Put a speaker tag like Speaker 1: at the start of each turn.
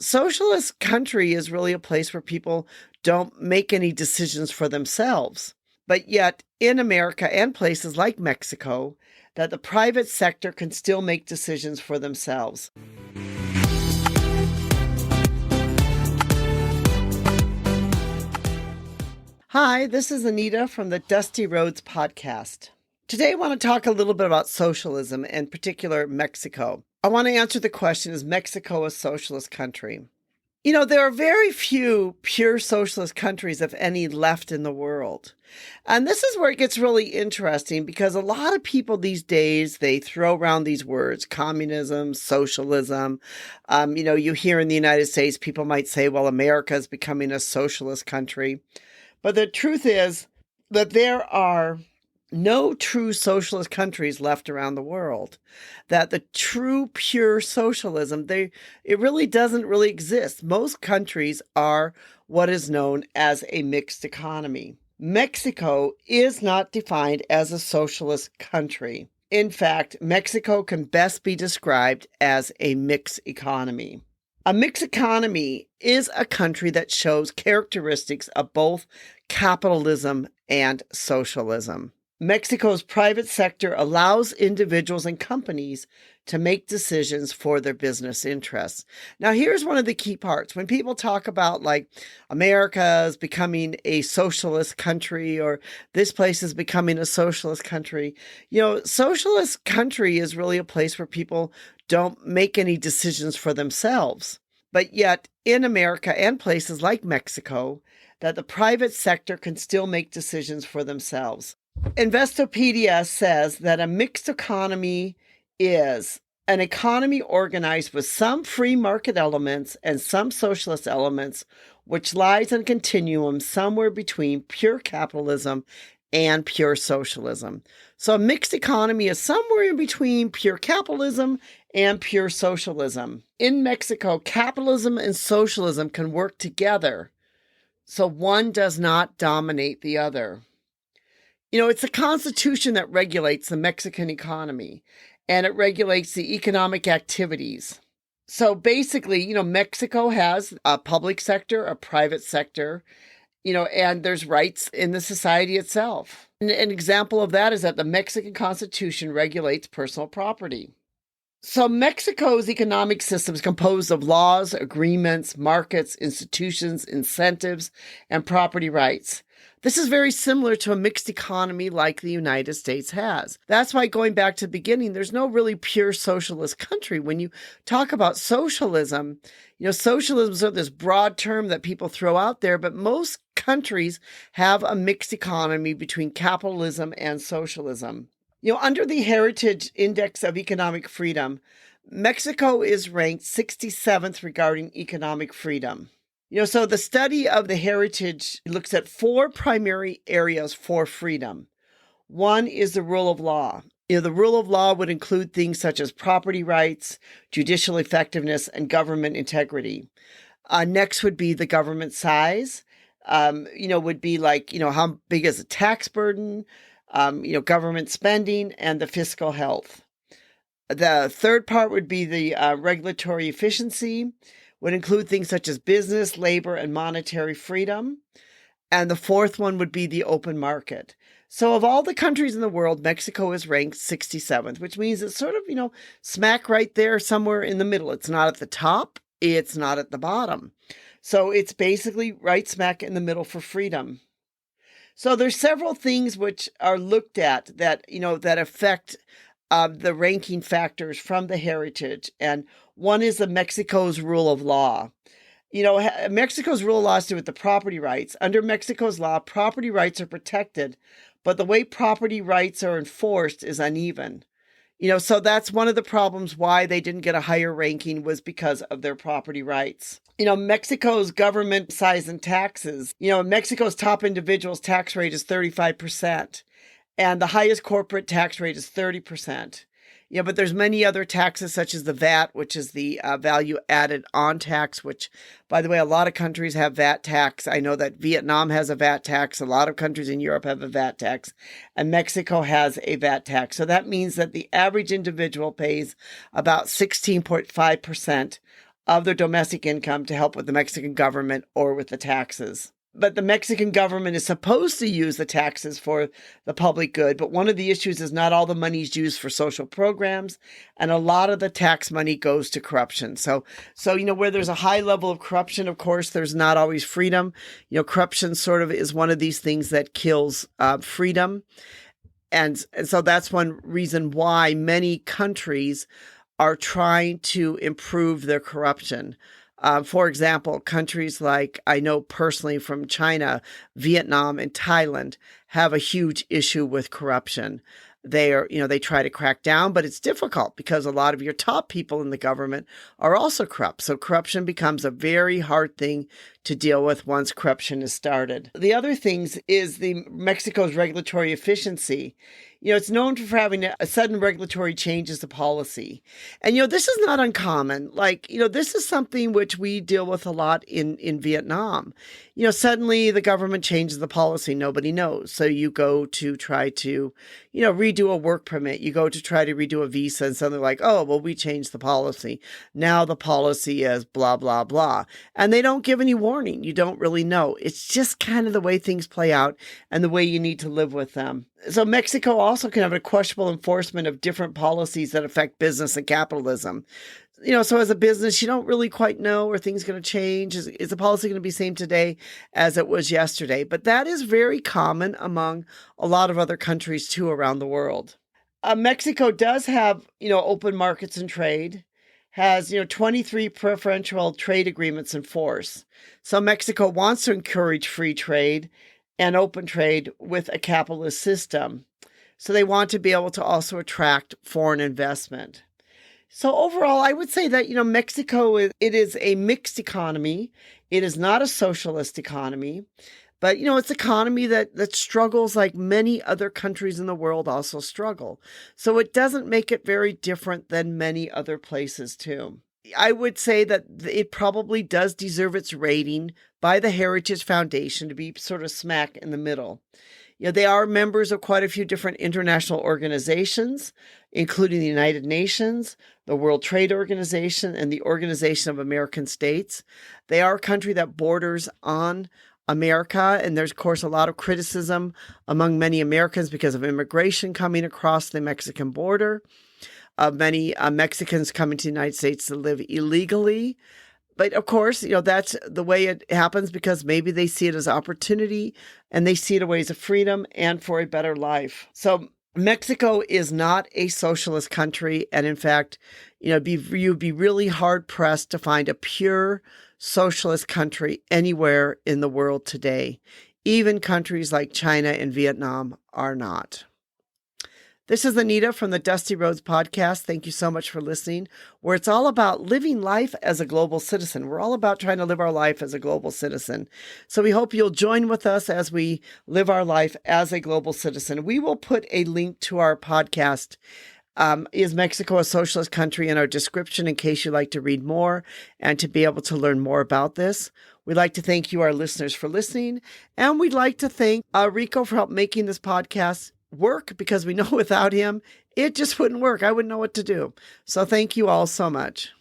Speaker 1: Socialist country is really a place where people don't make any decisions for themselves. But yet, in America and places like Mexico, that the private sector can still make decisions for themselves. Hi, this is Anita from the Dusty Roads podcast. Today I want to talk a little bit about socialism, in particular Mexico. I want to answer the question, is Mexico a socialist country? You know, there are very few pure socialist countries, if any, left in the world. And this is where it gets really interesting because a lot of people these days, they throw around these words, communism, socialism. You hear in the United States, people might say, well, America is becoming a socialist country. But the truth is that there are no true socialist countries left around the world, that the true pure socialism, it really doesn't really exist. Most countries are what is known as a mixed economy. Mexico is not defined as a socialist country. In fact, Mexico can best be described as a mixed economy. A mixed economy is a country that shows characteristics of both capitalism and socialism. Mexico's private sector allows individuals and companies to make decisions for their business interests. Now, here's one of the key parts. When people talk about like America is becoming a socialist country or this place is becoming a socialist country, socialist country is really a place where people don't make any decisions for themselves. But yet, in America and places like Mexico, that the private sector can still make decisions for themselves. Investopedia says that a mixed economy is an economy organized with some free market elements and some socialist elements, which lies in a continuum somewhere between pure capitalism and pure socialism. So a mixed economy is somewhere in between pure capitalism and pure socialism. In Mexico, capitalism and socialism can work together, so one does not dominate the other. It's the Constitution that regulates the Mexican economy, and it regulates the economic activities. So basically, Mexico has a public sector, a private sector, and there's rights in the society itself. And an example of that is that the Mexican Constitution regulates personal property. So Mexico's economic system is composed of laws, agreements, markets, institutions, incentives, and property rights. This is very similar to a mixed economy like the United States has. That's why, going back to the beginning, there's no really pure socialist country. When you talk about socialism, socialism is this broad term that people throw out there, but most countries have a mixed economy between capitalism and socialism. Under the Heritage Index of Economic Freedom, Mexico is ranked 67th regarding economic freedom. So the study of the heritage looks at four primary areas for freedom. One is the rule of law. The rule of law would include things such as property rights, judicial effectiveness, and government integrity. Next would be the government size. Would be like, how big is the tax burden, government spending, and the fiscal health. The third part would be the regulatory efficiency, would include things such as business, labor, and monetary freedom. And the fourth one would be the open market. So of all the countries in the world, Mexico is ranked 67th, which means it's sort of, smack right there somewhere in the middle. It's not at the top. It's not at the bottom. So it's basically right smack in the middle for freedom. So there's several things which are looked at that, that affect the ranking factors from the heritage. And one is the Mexico's rule of law. Mexico's rule of law has to do with the property rights. Under Mexico's law, property rights are protected, but the way property rights are enforced is uneven. So that's one of the problems why they didn't get a higher ranking was because of their property rights. Mexico's government size and taxes. Mexico's top individual's tax rate is 35%, and the highest corporate tax rate is 30%. But there's many other taxes such as the VAT, which is the value added on tax, which, by the way, a lot of countries have VAT tax. I know that Vietnam has a VAT tax. A lot of countries in Europe have a VAT tax, and Mexico has a VAT tax. So that means that the average individual pays about 16.5% of their domestic income to help with the Mexican government or with the taxes. But the Mexican government is supposed to use the taxes for the public good. But one of the issues is not all the money is used for social programs, and a lot of the tax money goes to corruption. So where there's a high level of corruption, of course, there's not always freedom. Corruption sort of is one of these things that kills freedom. And so that's one reason why many countries are trying to improve their corruption. For example, countries like I know personally from China, Vietnam, and Thailand have a huge issue with corruption. They try to crack down, but it's difficult because a lot of your top people in the government are also corrupt. So corruption becomes a very hard thing to deal with once corruption is started. The other things is Mexico's regulatory efficiency. It's known for having a sudden regulatory changes to policy. And, this is not uncommon. This is something which we deal with a lot in Vietnam. Suddenly the government changes the policy. Nobody knows. So you go to try to, redo a work permit. You go to try to redo a visa and suddenly like, oh, well, we changed the policy. Now the policy is blah, blah, blah. And they don't give any warning. You don't really know. It's just kind of the way things play out and the way you need to live with them. So Mexico also can have a questionable enforcement of different policies that affect business and capitalism. So as a business, you don't really quite know, are things going to change? Is the policy going to be the same today as it was yesterday? But that is very common among a lot of other countries too around the world. Mexico does have, open markets and trade, has, 23 preferential trade agreements in force. So Mexico wants to encourage free trade and open trade with a capitalist system. So they want to be able to also attract foreign investment. So overall, I would say that, Mexico, it is a mixed economy. It is not a socialist economy, but, it's an economy that struggles like many other countries in the world also struggle. So it doesn't make it very different than many other places too. I would say that it probably does deserve its rating by the Heritage Foundation to be sort of smack in the middle. They are members of quite a few different international organizations, including the United Nations, the World Trade Organization, and the Organization of American States. They are a country that borders on America, and there's, of course, a lot of criticism among many Americans because of immigration coming across the Mexican border, of many Mexicans coming to the United States to live illegally. But of course, that's the way it happens because maybe they see it as opportunity and they see it as ways of freedom and for a better life. So Mexico is not a socialist country. And in fact, you'd be really hard pressed to find a pure socialist country anywhere in the world today. Even countries like China and Vietnam are not. This is Anita from the Dusty Roads podcast. Thank you so much for listening, where it's all about living life as a global citizen. We're all about trying to live our life as a global citizen. So we hope you'll join with us as we live our life as a global citizen. We will put a link to our podcast, Is Mexico a Socialist Country, in our description in case you'd like to read more and to be able to learn more about this. We'd like to thank you, our listeners, for listening. And we'd like to thank Rico for help making this podcast work, because we know without him, it just wouldn't work. I wouldn't know what to do. So thank you all so much.